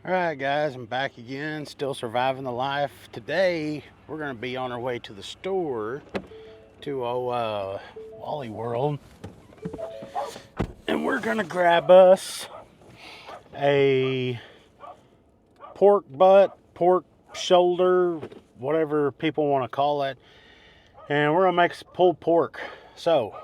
Alright guys, I'm back again, still surviving the life. Today, we're going to be on our way to the store, to Wally World. And we're going to grab us a pork butt, pork shoulder, whatever people want to call it. And we're going to make some pulled pork. So,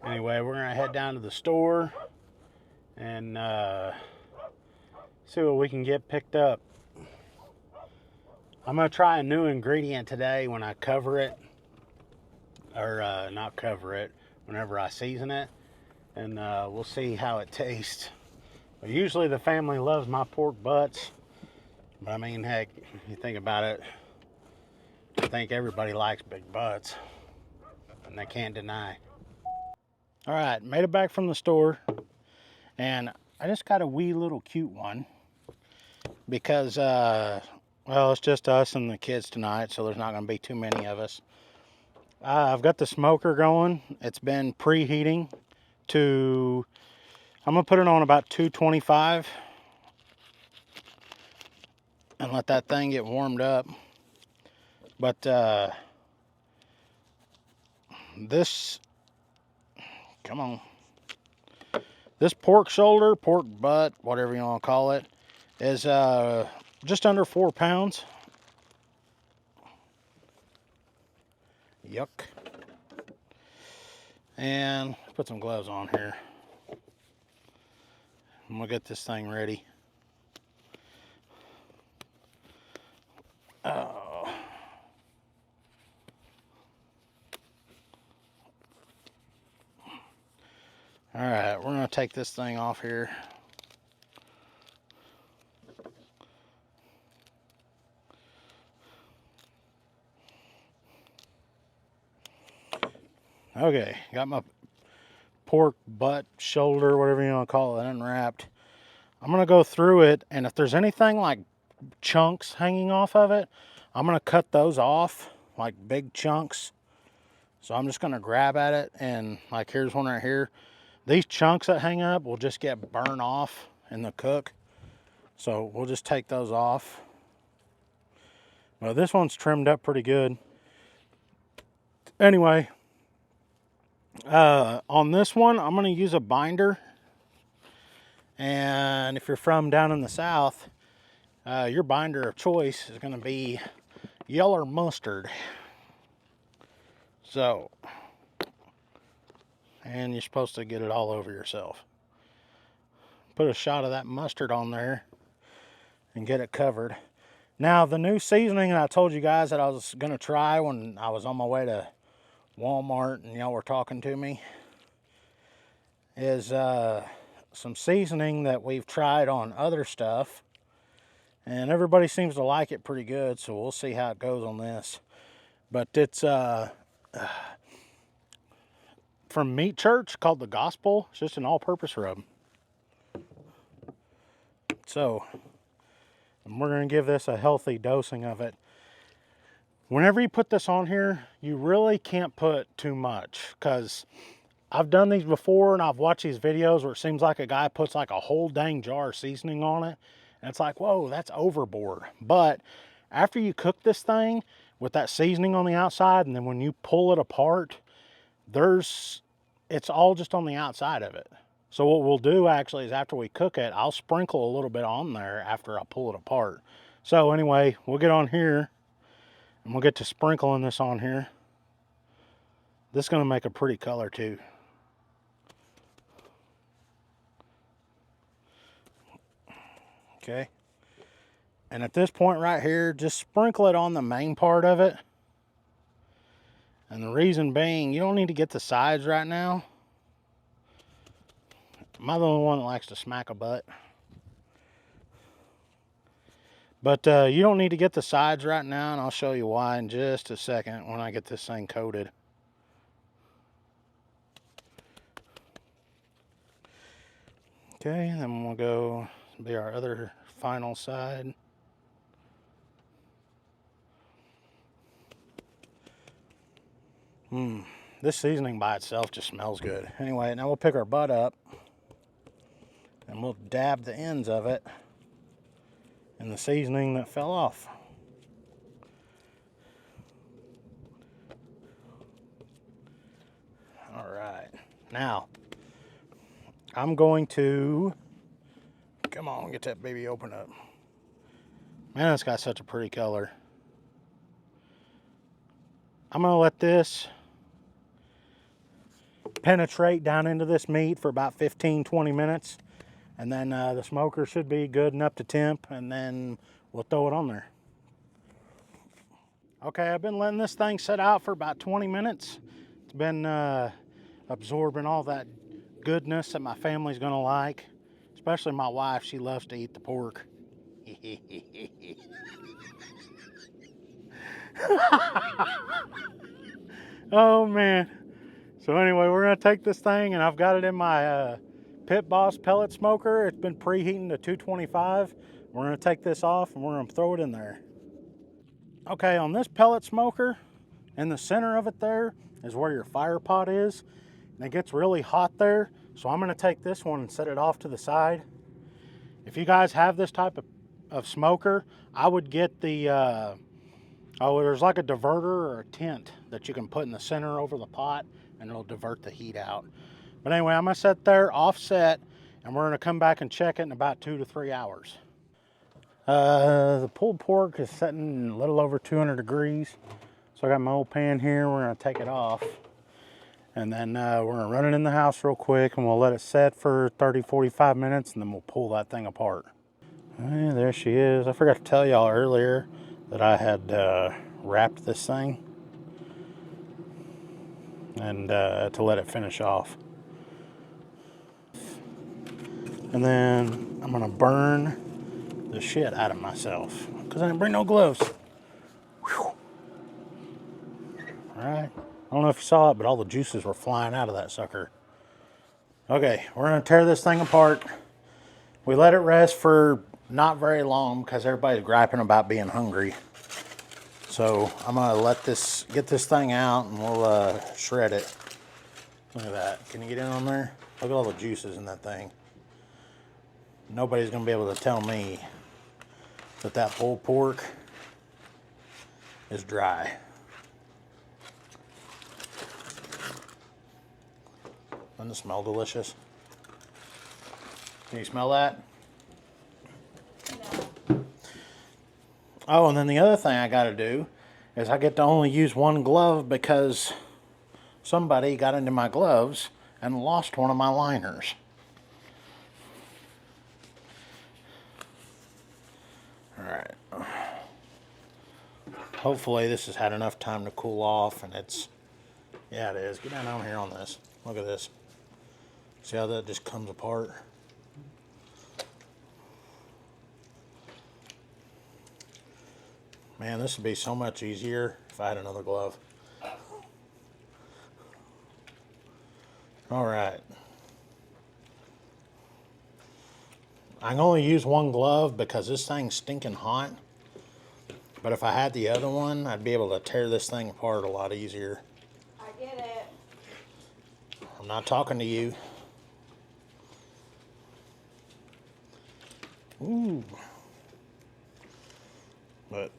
anyway, we're going to head down to the store and see what we can get picked up. I'm going to try a new ingredient today when I cover it, or not cover it, whenever I season it, and we'll see how it tastes. But usually the family loves my pork butts, but I mean, heck, you think about it, I think everybody likes big butts, and they can't deny. All right, made it back from the store, and I just got a wee little cute one, because well, it's just us and the kids tonight, so there's not going to be too many of us. I've got the smoker going. It's been preheating to, I'm going to put it on about 225 and let that thing get warmed up. But this, come on, this pork shoulder, pork butt, whatever you want to call it, is just under 4 pounds. Yuck. And put some gloves on here. I'm gonna get this thing ready. Oh. All right, we're gonna take this thing off here. Okay, got my pork butt, shoulder, whatever you want to call it, unwrapped. I'm going to go through it, and if there's anything like chunks hanging off of it, I'm going to cut those off, like big chunks. So I'm just going to grab at it, and like here's one right here. These chunks that hang up will just get burned off in the cook. So we'll just take those off. Well, this one's trimmed up pretty good. Anyway, on this one, I'm going to use a binder. And if you're from down in the south, your binder of choice is going to be yellow mustard. So, and you're supposed to get it all over yourself. Put a shot of that mustard on there and get it covered. Now, the new seasoning that I told you guys that I was going to try when I was on my way to Walmart and y'all were talking to me is some seasoning that we've tried on other stuff, and everybody seems to like it pretty good, so we'll see how it goes on this. But it's from Meat Church, called the Gospel. It's just an all-purpose rub. So we're going to give this a healthy dosing of it. Whenever you put this on here, you really can't put too much, because I've done these before and I've watched these videos where it seems like a guy puts like a whole dang jar of seasoning on it. And it's like, whoa, that's overboard. But after you cook this thing with that seasoning on the outside, and then when you pull it apart, it's all just on the outside of it. So what we'll do actually is after we cook it, I'll sprinkle a little bit on there after I pull it apart. So anyway, we'll get on here and we'll get to sprinkling this on here. This is going to make a pretty color too. Okay. And at this point right here, just sprinkle it on the main part of it. And the reason being, you don't need to get the sides right now. Am I the only one that likes to smack a butt? But you don't need to get the sides right now, and I'll show you why in just a second when I get this thing coated. Okay, then we'll go be our other final side. This seasoning by itself just smells good. Anyway, now we'll pick our butt up and we'll dab the ends of it and the seasoning that fell off. All right, now I'm going to, come on, get that baby open up. Man, it's got such a pretty color. I'm gonna let this penetrate down into this meat for about 15-20 minutes, and then the smoker should be good and up to temp, and then we'll throw it on there. Okay, I've been letting this thing sit out for about 20 minutes. It's been absorbing all that goodness that my family's gonna like, especially my wife. She loves to eat the pork. Oh man. So anyway, we're gonna take this thing, and I've got it in my Pit Boss pellet smoker. It's been preheating to 225. We're gonna take this off and we're gonna throw it in there. Okay, on this pellet smoker, in the center of it there is where your fire pot is, and it gets really hot there. So I'm gonna take this one and set it off to the side. If you guys have this type of smoker, I would get the, there's like a diverter or a tent that you can put in the center over the pot, and it'll divert the heat out. But anyway, I'm gonna set there, offset, and we're gonna come back and check it in about 2 to 3 hours. The pulled pork is setting a little over 200 degrees. So I got my old pan here, we're gonna take it off. And then we're gonna run it in the house real quick, and we'll let it set for 30-45 minutes, and then we'll pull that thing apart. There she is. I forgot to tell y'all earlier that I had wrapped this thing and to let it finish off. And then I'm gonna burn the shit out of myself because I didn't bring no gloves. Whew. All right, I don't know if you saw it, but all the juices were flying out of that sucker. Okay, we're gonna tear this thing apart. We let it rest for not very long because everybody's griping about being hungry. So I'm gonna get this thing out, and we'll shred it. Look at that. Can you get in on there? Look at all the juices in that thing. Nobody's gonna be able to tell me that that pulled pork is dry. Doesn't it smell delicious? Can you smell that? No. Oh, and then the other thing I gotta do is I get to only use one glove because somebody got into my gloves and lost one of my liners. Alright. Hopefully this has had enough time to cool off, and it's, yeah, it is. Get down here on this. Look at this. See how that just comes apart? Man, this would be so much easier if I had another glove. All right. I can only use one glove because this thing's stinking hot. But if I had the other one, I'd be able to tear this thing apart a lot easier. I get it. I'm not talking to you. Ooh. But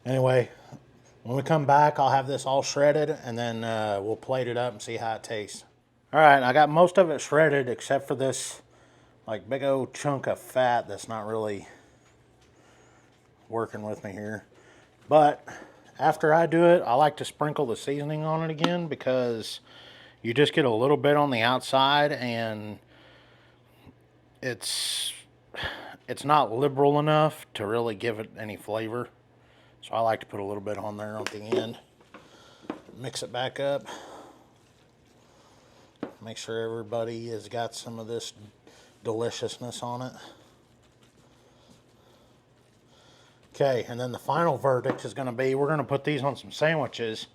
anyway, when we come back, I'll have this all shredded, and then we'll plate it up and see how it tastes. All right, I got most of it shredded except for this like big old chunk of fat that's not really working with me here. But after I do it, I like to sprinkle the seasoning on it again, because you just get a little bit on the outside, and it's not liberal enough to really give it any flavor. So I like to put a little bit on there at the end. Mix it back up. Make sure everybody has got some of this deliciousness on it. Okay, and then the final verdict is going to be, we're going to put these on some sandwiches,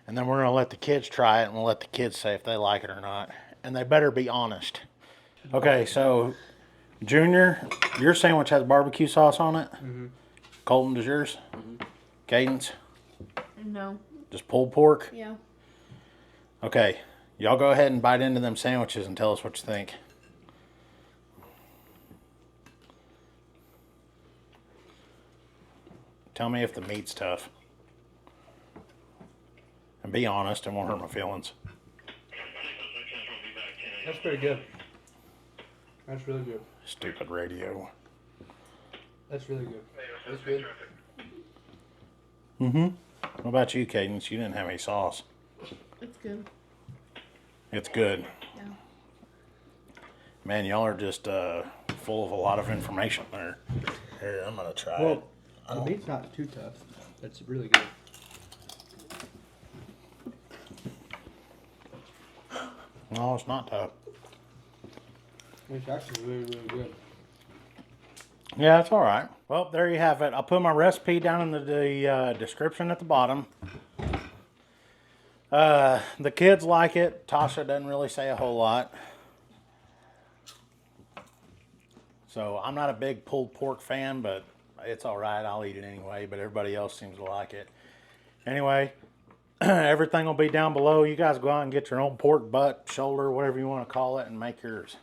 and then we're going to let the kids try it, and we'll let the kids say if they like it or not. And they better be honest. Okay, so Junior, your sandwich has barbecue sauce on it? Mm-hmm. Colton, does yours? Mm-hmm. Cadence? No. Just pulled pork? Yeah. Okay, y'all go ahead and bite into them sandwiches and tell us what you think. Tell me if the meat's tough. And be honest, it won't hurt my feelings. That's pretty good. That's really good. Stupid radio. That's really good. That's good. Mm-hmm. What about you, Cadence? You didn't have any sauce. It's good. It's good. Yeah. Man, y'all are just full of a lot of information there. Here, I'm gonna try it. Well, the meat's not too tough. That's really good. No, it's not tough. It's actually really, really good. Yeah, it's all right. Well, there you have it. I'll put my recipe down in the description at the bottom. The kids like it. Tasha doesn't really say a whole lot. So I'm not a big pulled pork fan, but it's all right. I'll eat it anyway, but everybody else seems to like it. Anyway, everything will be down below. You guys go out and get your own pork butt, shoulder, whatever you want to call it, and make yours.